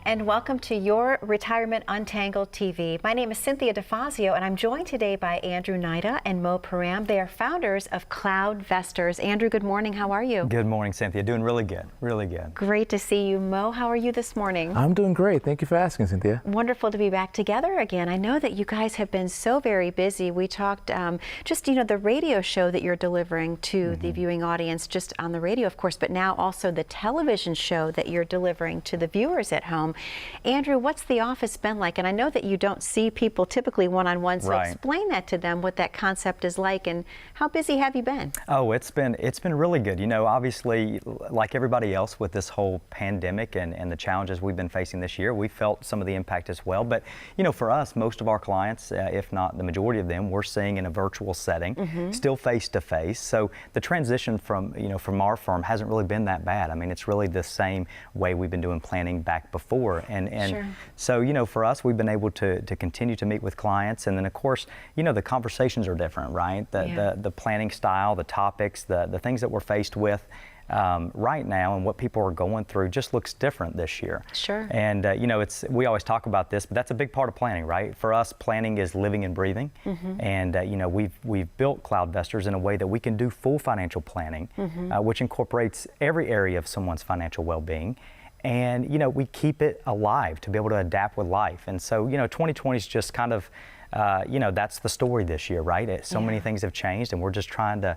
And welcome to Your Retirement Untangled TV. My name is Cynthia DeFazio, and I'm joined today by Andrew Nida and Mo Param. They are founders of CloudVestors. Andrew, good morning. How are you? Good morning, Cynthia. Doing really good. Really good. Great to see you. Mo, how are you this morning? I'm doing great. Thank you for asking, Cynthia. Wonderful to be back together again. I know that you guys have been so very busy. We talked just, the radio show that you're delivering to the viewing audience, just on the radio, of course, but now also the television show that you're delivering to the viewers at home. Andrew, what's the office been like? And I know that you don't see people typically one-on-one, so explain that to them, what that concept is like, and how busy have you been? Oh, it's been really good. Obviously, like everybody else with this whole pandemic and the challenges we've been facing this year, we felt some of the impact as well. But, for us, most of our clients, if not the majority of them, we're seeing in a virtual setting, still face-to-face. So the transition from our firm hasn't really been that bad. I mean, it's really the same way we've been doing planning back before. And Sure. So, for us, we've been able to continue to meet with clients. And then, of course, the conversations are different, right? The planning style, the topics, the things that we're faced with right now and what people are going through just looks different this year. Sure. And, we always talk about this, but that's a big part of planning, right? For us, planning is living and breathing. And, we've built CloudVestors in a way that we can do full financial planning, which incorporates every area of someone's financial well-being. And, we keep it alive to be able to adapt with life. And so, 2020 is just kind of, that's the story this year, right? So many things have changed, and we're just trying to,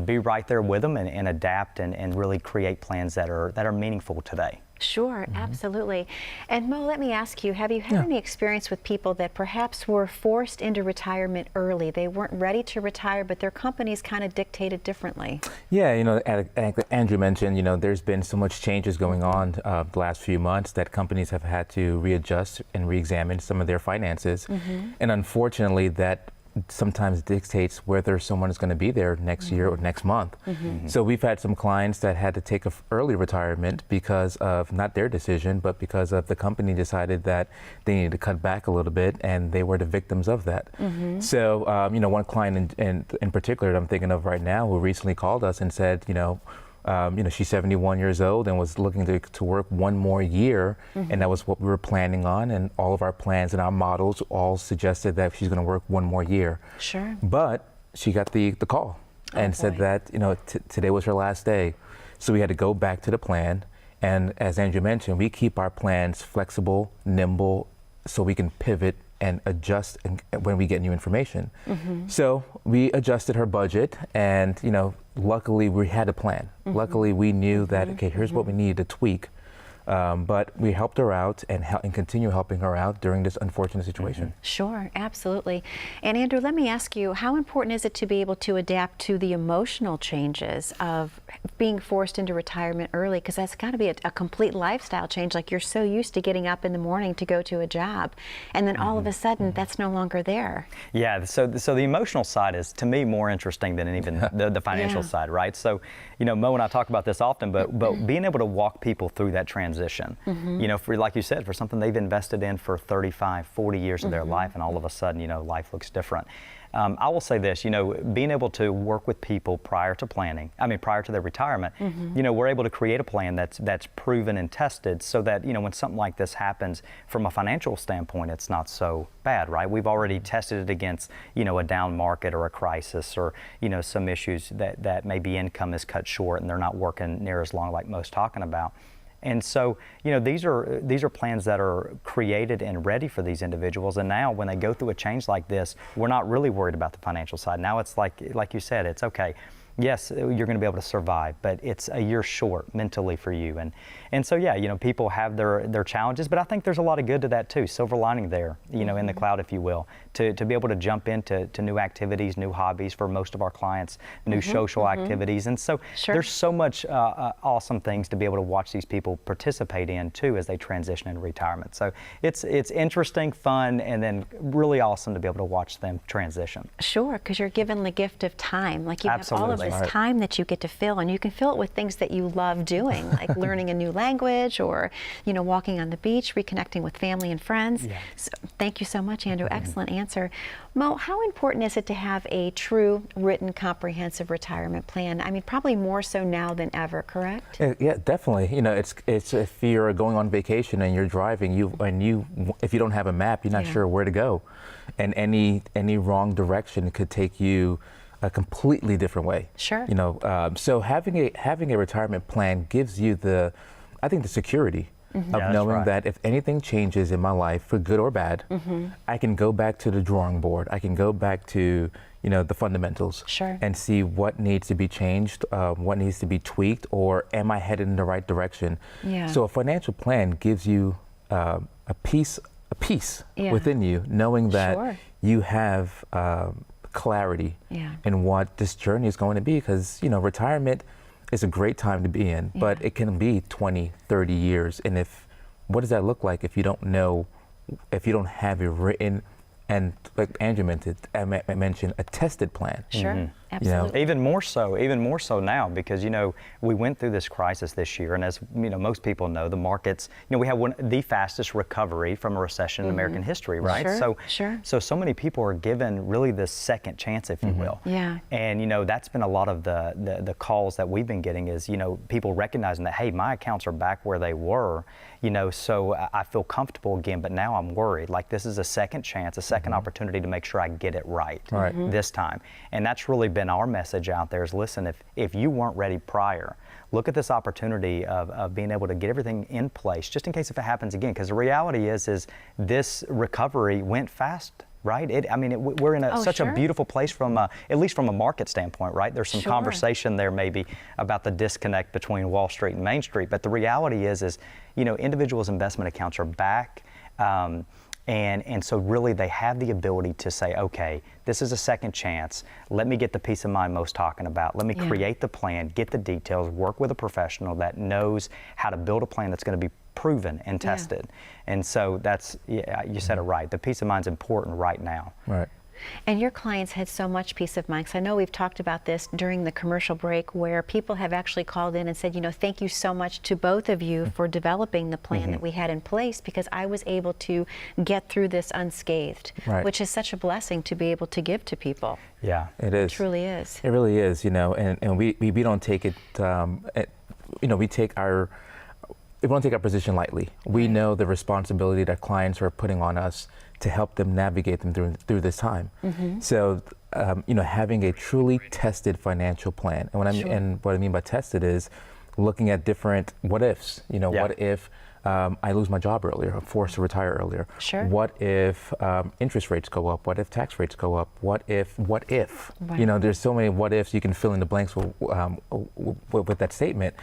be right there with them and adapt and really create plans that are meaningful today. Sure, absolutely. And Mo, let me ask you, have you had any experience with people that perhaps were forced into retirement early? They weren't ready to retire, but their companies kind of dictated differently. Yeah, Andrew mentioned, there's been so much changes going on the last few months that companies have had to readjust and re-examine some of their finances. And unfortunately, that sometimes dictates whether someone is going to be there next year or next month. So we've had some clients that had to take an early retirement because of not their decision, but because of the company decided that they needed to cut back a little bit, and they were the victims of that. So, one client in particular that I'm thinking of right now who recently called us and said, she's 71 years old and was looking to work one more year, and that was what we were planning on, and all of our plans and our models all suggested that she's going to work one more year. Sure. But she got the call and said that, today was her last day. So we had to go back to the plan, and as Andrew mentioned, we keep our plans flexible, nimble, so we can pivot and adjust when we get new information. So we adjusted her budget, and luckily we had a plan. Luckily we knew that, okay, here's what we needed to tweak. But we helped her out and continue helping her out during this unfortunate situation. Sure, absolutely. And Andrew, let me ask you, how important is it to be able to adapt to the emotional changes of being forced into retirement early? Because that's got to be a complete lifestyle change. Like, you're so used to getting up in the morning to go to a job, and then all of a sudden that's no longer there. Yeah, so the emotional side is, to me, more interesting than even the financial side, right? So, Mo and I talk about this often, but being able to walk people through that transition, for, like you said, for something they've invested in for 35, 40 years of their life, and all of a sudden, life looks different. I will say this, being able to work with people prior to their retirement, we're able to create a plan that's proven and tested, so that, when something like this happens from a financial standpoint, it's not so bad, right? We've already tested it against, a down market or a crisis, or, some issues that maybe income is cut short and they're not working near as long, like Mo's talking about. And so, these are plans that are created and ready for these individuals. And now, when they go through a change like this, we're not really worried about the financial side. Now it's like you said, it's okay. Yes, you're going to be able to survive, but it's a year short mentally for you. And so, people have their challenges, but I think there's a lot of good to that too. Silver lining there, in the cloud, if you will, to be able to jump into new activities, new hobbies for most of our clients, new social activities. And so there's so much awesome things to be able to watch these people participate in too as they transition into retirement. So it's interesting, fun, and then really awesome to be able to watch them transition. Sure, because you're given the gift of time. Like, you have all of this time that you get to fill, and you can fill it with things that you love doing, like learning a new language, or walking on the beach, reconnecting with family and friends. Yeah. So, thank you so much, Andrew. Excellent answer. Mo, how important is it to have a true, written, comprehensive retirement plan? I mean, probably more so now than ever, correct? Yeah, definitely. It's if you're going on vacation and you're driving, if you don't have a map, you're not sure where to go, and any wrong direction could take you a completely different way. Sure. So having a retirement plan gives you the security of knowing that if anything changes in my life, for good or bad, I can go back to the drawing board. I can go back to the fundamentals, and see what needs to be changed, what needs to be tweaked, or am I headed in the right direction? Yeah. So a financial plan gives you a peace within you, knowing that you have clarity in what this journey is going to be, because retirement is a great time to be in, but it can be 20, 30 years. And what does that look like if you don't have it written, and like Andrew mentioned, a tested plan? Sure, absolutely. Even more so now, because we went through this crisis this year, and as most people know, the markets, we have the fastest recovery from a recession in American history, right? So many people are given really this second chance, if you will. Yeah. And that's been a lot of the calls that we've been getting is people recognizing that, hey, my accounts are back where they were, so I feel comfortable again, but now I'm worried. Like, this is a second chance, a second opportunity to make sure I get it right this time. And that's really been our message out there is, listen, if you weren't ready prior, look at this opportunity of being able to get everything in place just in case if it happens again. Because the reality is this recovery went fast. Right? We're in such a beautiful place at least from a market standpoint, right? There's some conversation there maybe about the disconnect between Wall Street and Main Street, but the reality is individuals' investment accounts are back, and so really they have the ability to say, okay, this is a second chance. Let me get the peace of mind Mo's talking about. Let me create the plan, get the details, work with a professional that knows how to build a plan that's going to be proven and tested. And so you said it right. The peace of mind is important right now. Right. And your clients had so much peace of mind. 'Cause I know we've talked about this during the commercial break, where people have actually called in and said, thank you so much to both of you for developing the plan that we had in place, because I was able to get through this unscathed, which is such a blessing to be able to give to people. Yeah, it is. It truly is. It really is, and we don't take it, we don't take our position lightly. We know the responsibility that clients are putting on us to help them navigate them through this time. So, having a truly tested financial plan, and what I mean by tested is looking at different what ifs. What if I lose my job earlier, I'm forced to retire earlier? What if interest rates go up? What if tax rates go up? What if? There's so many what ifs. You can fill in the blanks with that statement.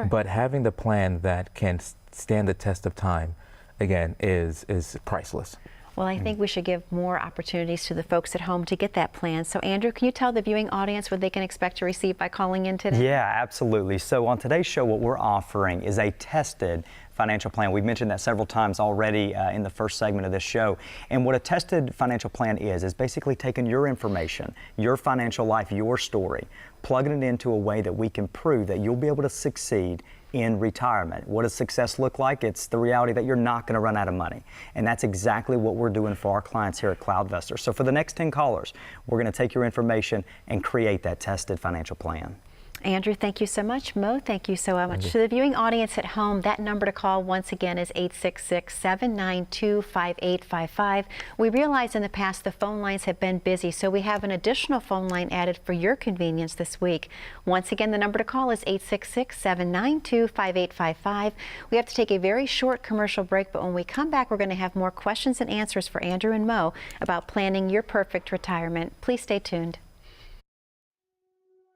But having the plan that can stand the test of time, again, is priceless. Well, I think we should give more opportunities to the folks at home to get that plan. So, Andrew, can you tell the viewing audience what they can expect to receive by calling in today? Yeah, absolutely. So on today's show, what we're offering is a tested financial plan. We've mentioned that several times already in the first segment of this show. And what a tested financial plan is basically taking your information, your financial life, your story, plugging it into a way that we can prove that you'll be able to succeed in retirement. What does success look like? It's the reality that you're not going to run out of money. And that's exactly what we're doing for our clients here at CloudVestors. So for the next 10 callers, we're going to take your information and create that tested financial plan. Andrew, thank you so much. Mo, thank you so much. To the viewing audience at home, that number to call once again is 866-792-5855. We realize in the past the phone lines have been busy, so we have an additional phone line added for your convenience this week. Once again, the number to call is 866-792-5855. We have to take a very short commercial break, but when we come back, we're going to have more questions and answers for Andrew and Mo about planning your perfect retirement. Please stay tuned.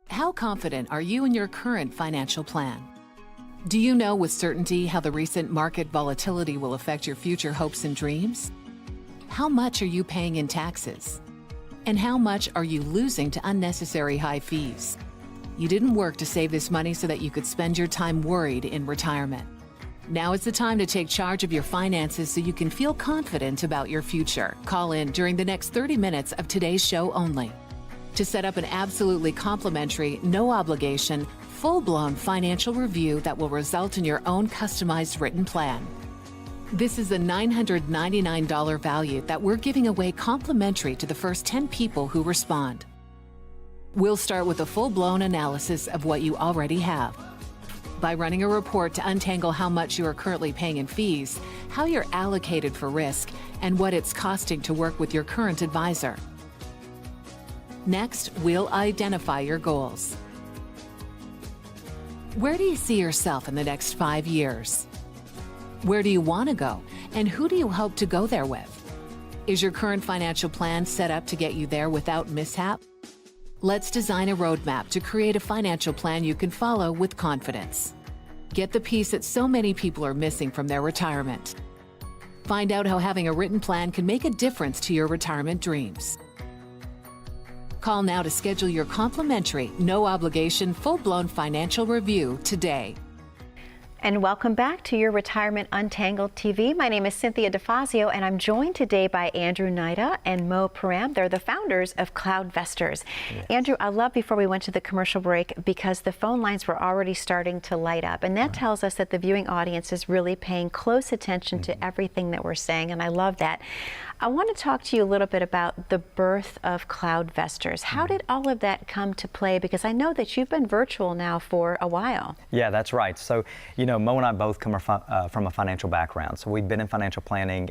How confident are you in your current financial plan? Do you know with certainty how the recent market volatility will affect your future hopes and dreams? How much are you paying in taxes? And how much are you losing to unnecessary high fees? You didn't work to save this money so that you could spend your time worried in retirement. Now is the time to take charge of your finances so you can feel confident about your future. Call in during the next 30 minutes of today's show only. to set up an absolutely complimentary, no obligation, full-blown financial review that will result in your own customized written plan. This is a $999 value that we're giving away complimentary to the first 10 people who respond. We'll start with a full-blown analysis of what you already have, by running a report to untangle how much you are currently paying in fees, how you're allocated for risk, and what it's costing to work with your current advisor. Next, we'll identify your goals. Where do you see yourself in the next 5 years? Where do you want to go, and who do you hope to go there with? Is your current financial plan set up to get you there without mishap? Let's design a roadmap to create a financial plan you can follow with confidence. Get the piece that so many people are missing from their retirement. Find out how having a written plan can make a difference to your retirement dreams. Call now to schedule your complimentary, no obligation, full-blown financial review today. And welcome back to your Retirement Untangled TV. My name is Cynthia DeFazio, and I'm joined today by Andrew Nida and Mo Param. They're the founders of CloudVestors. Yes. Andrew, I love before we went to the commercial break because the phone lines were already starting to light up, and that tells us that the viewing audience is really paying close attention to everything that we're saying, and I love that. I want to talk to you a little bit about the birth of CloudVestors. How did all of that come to play? Because I know that you've been virtual now for a while. Yeah, that's right. So, you know, Mo and I both come from a financial background. So we've been in financial planning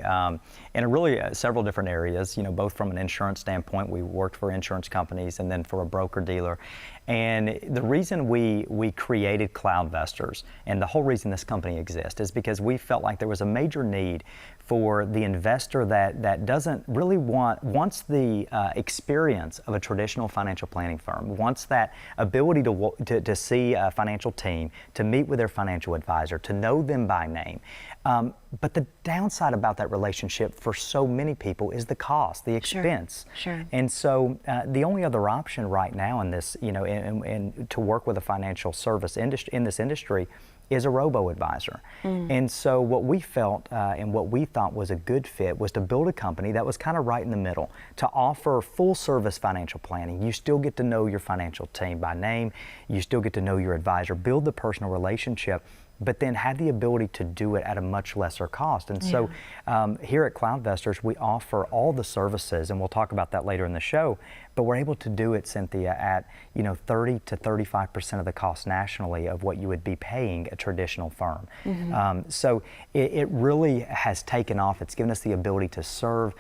in really several different areas, you know, both from an insurance standpoint. We worked for insurance companies and then for a broker dealer. And the reason we created CloudVestors and the whole reason this company exists is because we felt like there was a major need for the investor that doesn't really wants the experience of a traditional financial planning firm, wants that ability to see a financial team, to meet with their financial advisor, to know them by name. But the downside about that relationship for so many people is the cost, the expense. Sure. And so the only other option right now in this, you know, and to work with a financial service industry in this industry is a robo-advisor. And so what we felt and what we thought was a good fit was to build a company that was kind of right in the middle, to offer full-service financial planning. You still get to know your financial team by name, you still get to know your advisor, build the personal relationship, but then have the ability to do it at a much lesser cost. And so here at CloudVestors, we offer all the services, and we'll talk about that later in the show, but we're able to do it, Cynthia, at 30 to 35% of the cost nationally of what you would be paying a traditional firm. So it really has taken off. It's given us the ability to serve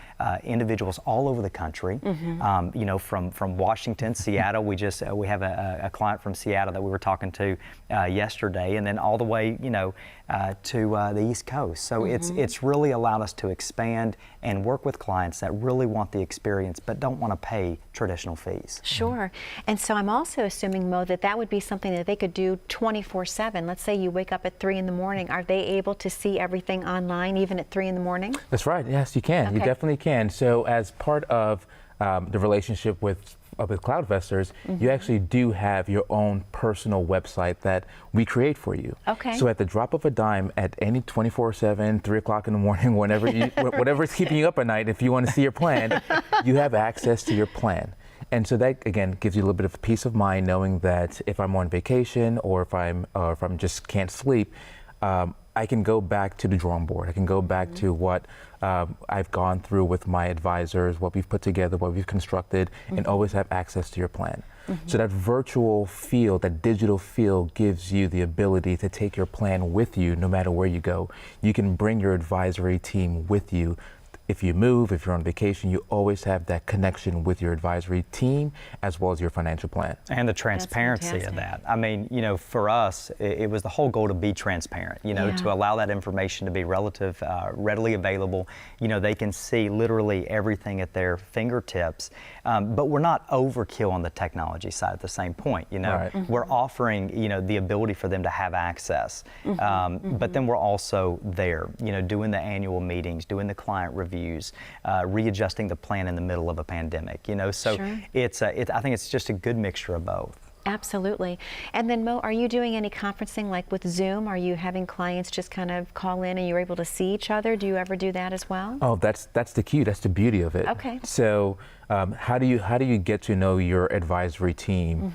individuals all over the country. From Washington, Seattle. We have a client from Seattle that we were talking to yesterday, and then all the way to the East Coast. So it's really allowed us to expand and work with clients that really want the experience but don't want to pay traditional fees. Sure. And so I'm also assuming, Mo, that would be something that they could do 24/7. Let's say you wake up at 3 in the morning. Are they able to see everything online even at 3 in the morning? That's right. Yes, you can. Okay. You definitely can. So as part of the relationship with CloudVestors, you actually do have your own personal website that we create for you. Okay. So at the drop of a dime, at any 24/7, 3 o'clock in the morning, whatever's keeping you up at night, if you want to see your plan, you have access to your plan. And so that, again, gives you a little bit of peace of mind knowing that if I'm on vacation or if I'm just can't sleep, I can go back to the drawing board. I can go back to what I've gone through with my advisors, what we've put together, what we've constructed, and always have access to your plan. So that virtual feel, that digital feel gives you the ability to take your plan with you no matter where you go. You can bring your advisory team with you. If you move, if you're on vacation, you always have that connection with your advisory team as well as your financial plan. And the transparency of that. I mean, for us, it was the whole goal to be transparent, to allow that information to be readily available. They can see literally everything at their fingertips, but we're not overkill on the technology side at the same point, Right. We're offering, the ability for them to have access, but then we're also there, doing the annual meetings, doing the client reviews, readjusting the plan in the middle of a pandemic, so Sure. I think it's just a good mixture of both. Absolutely. And then Mo, are you doing any conferencing like with Zoom? Are you having clients just kind of call in and you're able to see each other? Do you ever do that as well? Oh, that's the key. That's the beauty of it. Okay. So how do you get to know your advisory team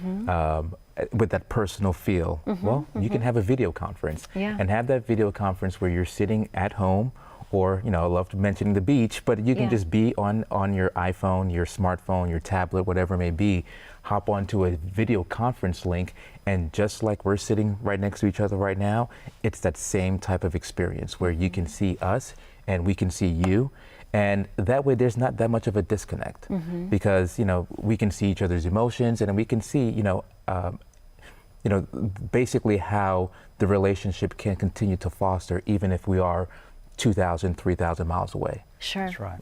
with that personal feel? Well, you can have a video conference and have that video conference where you're sitting at home, or, you know, I love mentioning the beach, but you can just be on your iPhone, your smartphone, your tablet, whatever it may be, hop onto a video conference link, and just like we're sitting right next to each other right now, it's that same type of experience where you can see us and we can see you. And that way there's not that much of a disconnect because, you know, we can see each other's emotions and we can see, you know, basically how the relationship can continue to foster even if we are 2,000, 3,000 miles away. Sure. That's right.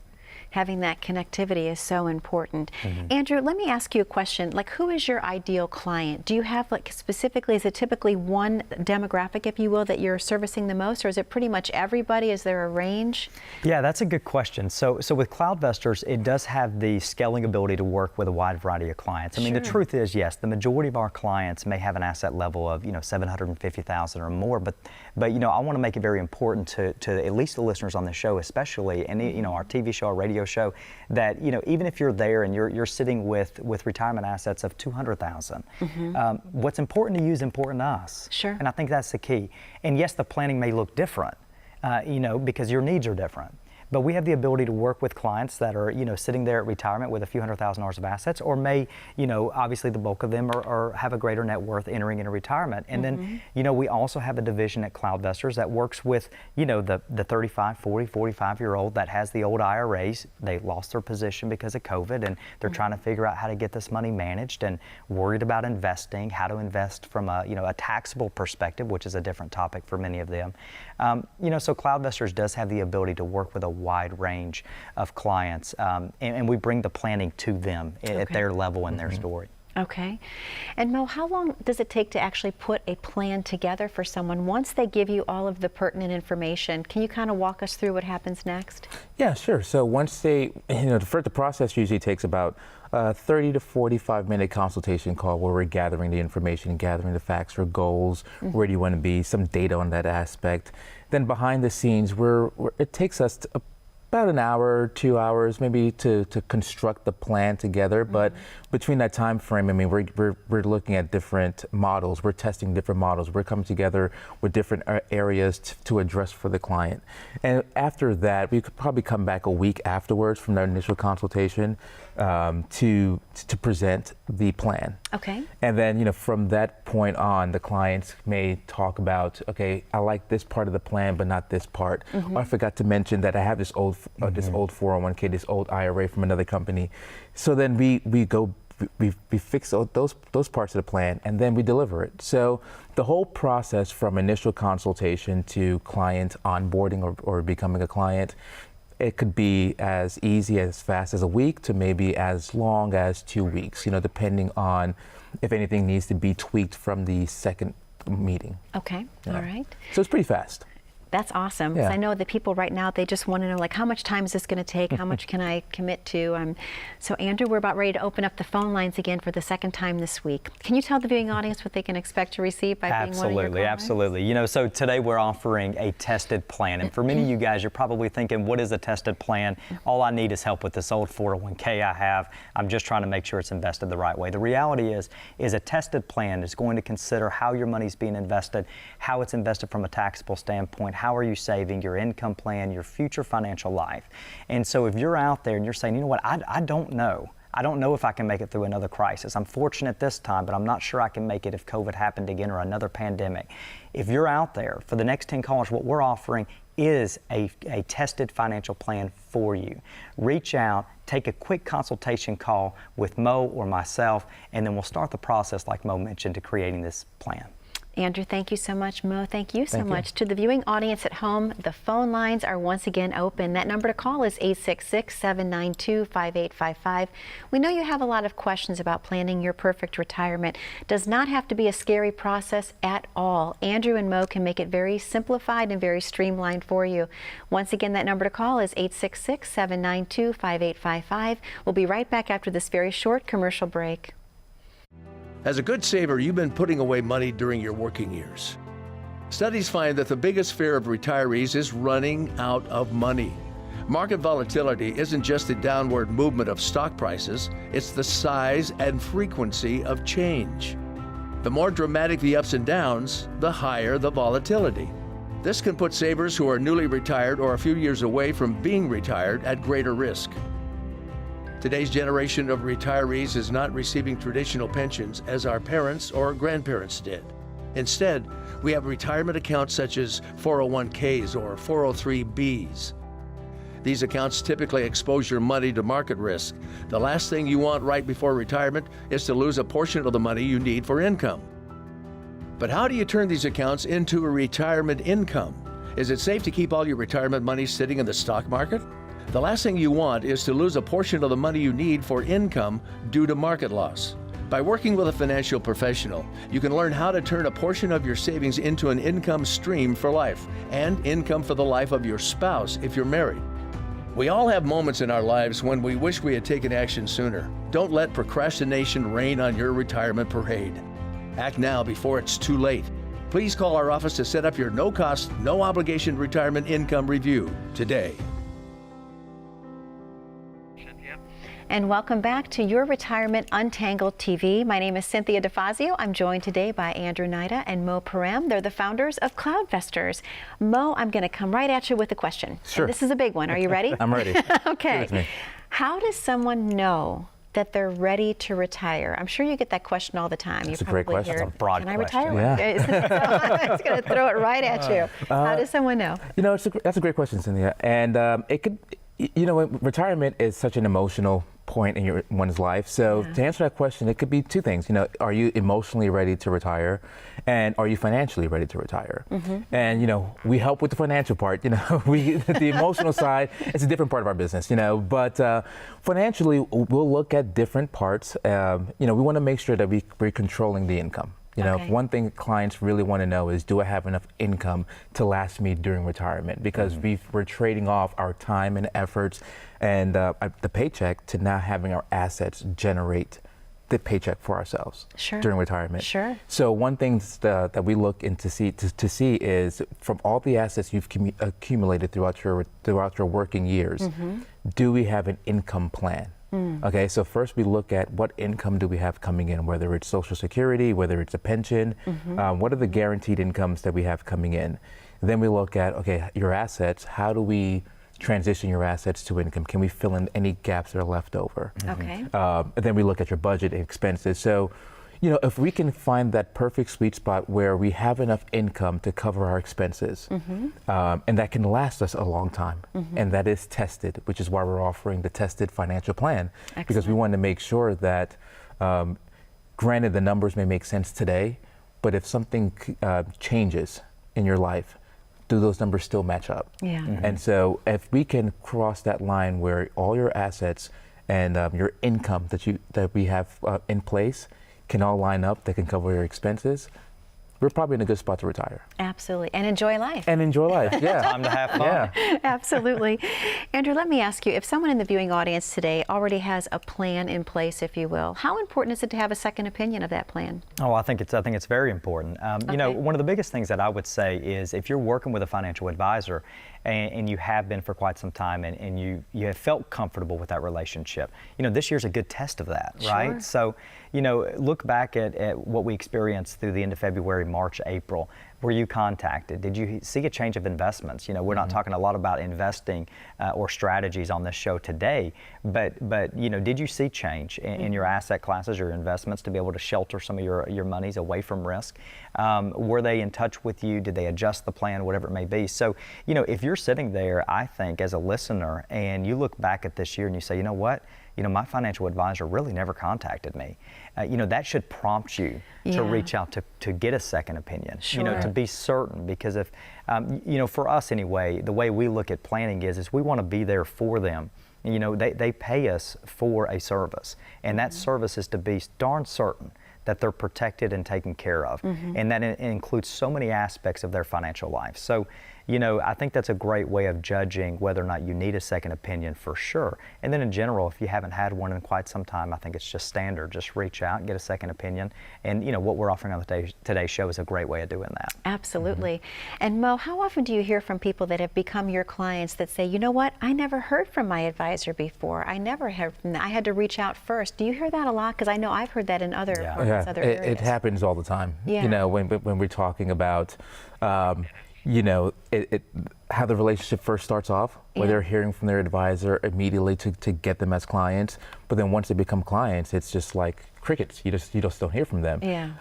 Having that connectivity is so important. Andrew, let me ask you a question. Like, who is your ideal client? Do you have, like, specifically, is it typically one demographic, if you will, that you're servicing the most, or is it pretty much everybody? Is there a range? Yeah, that's a good question. So with CloudVestors, it does have the scaling ability to work with a wide variety of clients. I mean, the truth is, yes, the majority of our clients may have an asset level of, you know, 750,000 or more, but you know, I want to make it very important to at least the listeners on the show, especially, and you know, our TV show, our radio show, that, you know, even if you're there and you're sitting with retirement assets of 200,000, what's important to you is important to us. Sure. And I think that's the key. And yes, the planning may look different, you know, because your needs are different. But we have the ability to work with clients that are, you know, sitting there at retirement with a few $100,000 of assets, or may, you know, obviously the bulk of them are have a greater net worth entering into retirement. And then, you know, we also have a division at CloudVestors that works with, you know, the 35, 40, 45-year-old that has the old IRAs. They lost their position because of COVID, and they're trying to figure out how to get this money managed and worried about investing, how to invest from a, you know, a taxable perspective, which is a different topic for many of them. You know, so CloudVestors does have the ability to work with a wide range of clients, and we bring the planning to them at their level and their story. Okay. And Mo, how long does it take to actually put a plan together for someone once they give you all of the pertinent information? Can you kind of walk us through what happens next? Yeah, sure. So once they, you know, the process usually takes about 30 to 45-minute consultation call where we're gathering the information, gathering the facts or goals, where do you want to be, some data on that aspect. Then behind the scenes, it takes us about an hour, 2 hours, maybe to construct the plan together. But between that time frame, I mean, we're looking at different models. We're testing different models. We're coming together with different areas to address for the client. And after that, we could probably come back a week afterwards from that initial consultation to present the plan. Okay. And then, you know, from that point on, the clients may talk about, okay, I like this part of the plan, but not this part. Or I forgot to mention that I have this old 401k, this old IRA from another company. So then we fix those parts of the plan, and then we deliver it. So the whole process from initial consultation to client onboarding or becoming a client, it could be as easy, as fast as a week, to maybe as long as 2 weeks, you know, depending on if anything needs to be tweaked from the second meeting. Okay. All right. So it's pretty fast. That's awesome. Yeah. I know that people right now, they just want to know, like, how much time is this going to take? How much can I commit to? So Andrew, we're about ready to open up the phone lines again for the second time this week. Can you tell the viewing audience what they can expect to receive by being one of your callers? Absolutely. You know, so today we're offering a tested plan. And for many of you guys, you're probably thinking, what is a tested plan? All I need is help with this old 401k I have. I'm just trying to make sure it's invested the right way. The reality is a tested plan is going to consider how your money's being invested, how it's invested from a taxable standpoint, how are you saving, your income plan, your future financial life. And so if you're out there and you're saying, you know what, I don't know. I don't know if I can make it through another crisis. I'm fortunate this time, but I'm not sure I can make it if COVID happened again or another pandemic. If you're out there, for the next 10 callers, what we're offering is a tested financial plan for you. Reach out, take a quick consultation call with Mo or myself, and then we'll start the process, like Mo mentioned, to creating this plan. Andrew, thank you so much. Mo, thank you so much. To the viewing audience at home, the phone lines are once again open. That number to call is 866-792-5855. We know you have a lot of questions about planning your perfect retirement. It does not have to be a scary process at all. Andrew and Mo can make it very simplified and very streamlined for you. Once again, that number to call is 866-792-5855. We'll be right back after this very short commercial break. As a good saver, you've been putting away money during your working years. Studies find that the biggest fear of retirees is running out of money. Market volatility isn't just the downward movement of stock prices, it's the size and frequency of change. The more dramatic the ups and downs, the higher the volatility. This can put savers who are newly retired or a few years away from being retired at greater risk. Today's generation of retirees is not receiving traditional pensions as our parents or grandparents did. Instead, we have retirement accounts such as 401ks or 403bs. These accounts typically expose your money to market risk. The last thing you want right before retirement is to lose a portion of the money you need for income. But how do you turn these accounts into a retirement income? Is it safe to keep all your retirement money sitting in the stock market? The last thing you want is to lose a portion of the money you need for income due to market loss. By working with a financial professional, you can learn how to turn a portion of your savings into an income stream for life and income for the life of your spouse if you're married. We all have moments in our lives when we wish we had taken action sooner. Don't let procrastination reign on your retirement parade. Act now before it's too late. Please call our office to set up your no-cost, no-obligation retirement income review today. And welcome back to Your Retirement Untangled TV. My name is Cynthia DeFazio. I'm joined today by Andrew Nida and Mo Parem. They're the founders of CloudVestors. Mo, I'm going to come right at you with a question. Sure. And this is a big one. Are you ready? I'm ready. Okay. Give it to me. How does someone know that they're ready to retire? I'm sure you get that question all the time. That's a great question. Hear, That's a broad Can I question. retire? Yeah. So I'm just going to throw it right at you. How does someone know? You know, that's a great question, Cynthia. And it could, you know, retirement is such an emotional point in one's life. So to answer that question, it could be two things. You know, are you emotionally ready to retire, and are you financially ready to retire? And you know, we help with the financial part. You know, the emotional side, it's a different part of our business. You know, but financially, we'll look at different parts. You know, we want to make sure that we're controlling the income. You know, one thing clients really want to know is, do I have enough income to last me during retirement? Because we're trading off our time and efforts and the paycheck to now having our assets generate the paycheck for ourselves during retirement. So one thing that we look into to see is, from all the assets you've accumulated throughout your working years, do we have an income plan? Okay, so first we look at what income do we have coming in, whether it's Social Security, whether it's a pension, what are the guaranteed incomes that we have coming in? Then we look at, okay, your assets, how do we transition your assets to income? Can we fill in any gaps that are left over? And then we look at your budget and expenses. So, you know, if we can find that perfect sweet spot where we have enough income to cover our expenses, and that can last us a long time, and that is tested, which is why we're offering the tested financial plan, because we want to make sure that, granted, the numbers may make sense today, but if something changes in your life, do those numbers still match up? And so if we can cross that line where all your assets and your income that we have in place can all line up, that can cover your expenses, we're probably in a good spot to retire. Absolutely. And enjoy life. And enjoy life, yeah. Time to have fun. Yeah. Absolutely. Andrew, let me ask you, if someone in the viewing audience today already has a plan in place, if you will, how important is it to have a second opinion of that plan? Oh, I think it's very important. You know, one of the biggest things that I would say is, if you're working with a financial advisor and you have been for quite some time, and you have felt comfortable with that relationship, you know, this year's a good test of that, right? So, you know, look back at what we experienced through the end of February, March, April. Were you contacted? Did you see a change of investments? You know, we're not talking a lot about investing or strategies on this show today, but you know, did you see change in your asset classes, your investments, to be able to shelter some of your monies away from risk? Were they in touch with you? Did they adjust the plan, whatever it may be? So, you know, if you're sitting there, I think, as a listener, and you look back at this year and you say, you know what? You know, my financial advisor really never contacted me. You know, that should prompt you to reach out to get a second opinion, you know, to be certain, because if, you know, for us anyway, the way we look at planning is we want to be there for them. You know, they pay us for a service, and that service is to be darn certain that they're protected and taken care of. And that includes so many aspects of their financial life. So, I think that's a great way of judging whether or not you need a second opinion for sure. And then in general, if you haven't had one in quite some time, I think it's just standard. Just reach out and get a second opinion. And what we're offering on today's show is a great way of doing that. Absolutely. And Mo, how often do you hear from people that have become your clients that say, you know what, I never heard from my advisor before. I never heard from them. I had to reach out first. Do you hear that a lot? Because I know I've heard that in other other areas. It happens all the time. Yeah. When we're talking about, how the relationship first starts off, where they're hearing from their advisor immediately to get them as clients, but then once they become clients, it's just like crickets. You just don't hear from them. Yeah.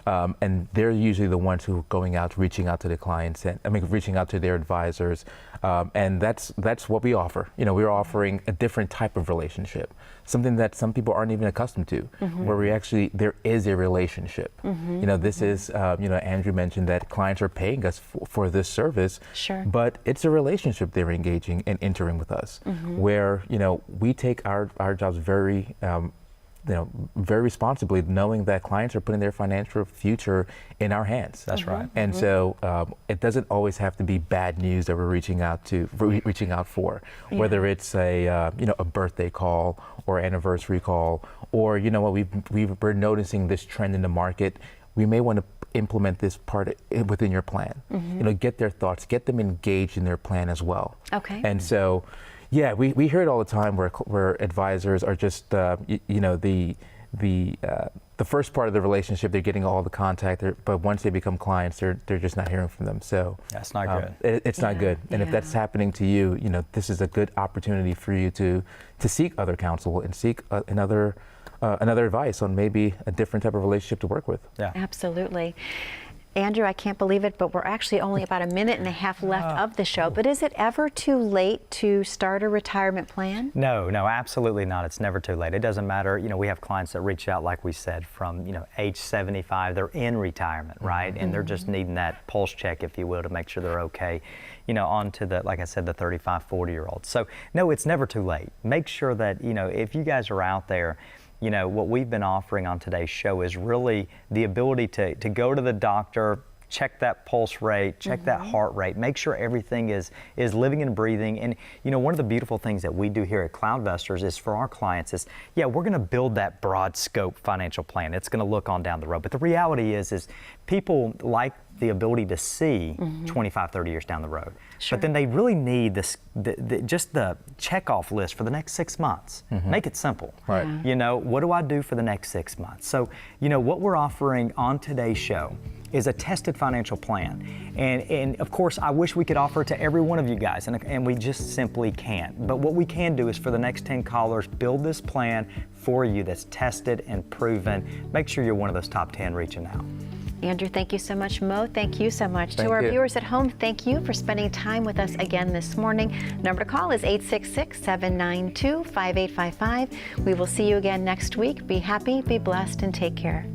And they're usually the ones who are going out, reaching out to the clients, reaching out to their advisors, and that's what we offer. We're offering a different type of relationship, something that some people aren't even accustomed to, where there is a relationship. This is, Andrew mentioned that clients are paying us for this service, sure, but it's a relationship they're engaging and entering with us, where we take our jobs very very responsibly, knowing that clients are putting their financial future in our hands. That's right. And so it doesn't always have to be bad news that we're reaching out for, whether it's a birthday call or anniversary call, or we're noticing this trend in the market. We may want to implement this part within your plan. Get their thoughts, get them engaged in their plan as well. Okay. And so, yeah, we hear it all the time where advisors are just the first part of the relationship, they're getting all the contact, but once they become clients, they're just not hearing from them. So that's not good. It's not good. And if that's happening to you, this is a good opportunity for you to seek other counsel and seek another advice on maybe a different type of relationship to work with. Yeah, absolutely. Andrew, I can't believe it, but we're actually only about a minute and a half left of the show. But is it ever too late to start a retirement plan? No, absolutely not. It's never too late. It doesn't matter. We have clients that reach out, like we said, from, age 75. They're in retirement, right? And they're just needing that pulse check, if you will, to make sure they're okay, on to the, like I said, the 35, 40-year-olds. So, no, it's never too late. Make sure that, if you guys are out there, what we've been offering on today's show is really the ability to go to the doctor, check that pulse rate, check that heart rate, make sure everything is living and breathing. And one of the beautiful things that we do here at CloudVestors is for our clients is, we're going to build that broad scope financial plan. It's going to look on down the road. But the reality is people like the ability to see 25, 30 years down the road. Sure. But then they really need just the checkoff list for the next 6 months. Make it simple. Right. What do I do for the next 6 months? So, what we're offering on today's show is a tested financial plan. And of course, I wish we could offer it to every one of you guys, and we just simply can't. But what we can do is for the next 10 callers, build this plan for you that's tested and proven. Make sure you're one of those top 10 reaching out. Andrew, thank you so much. Mo, thank you so much. Thank to our you. viewers at home, thank you for spending time with us again this morning. Number to call is 866-792-5855. We will see you again next week. Be happy, be blessed, and take care.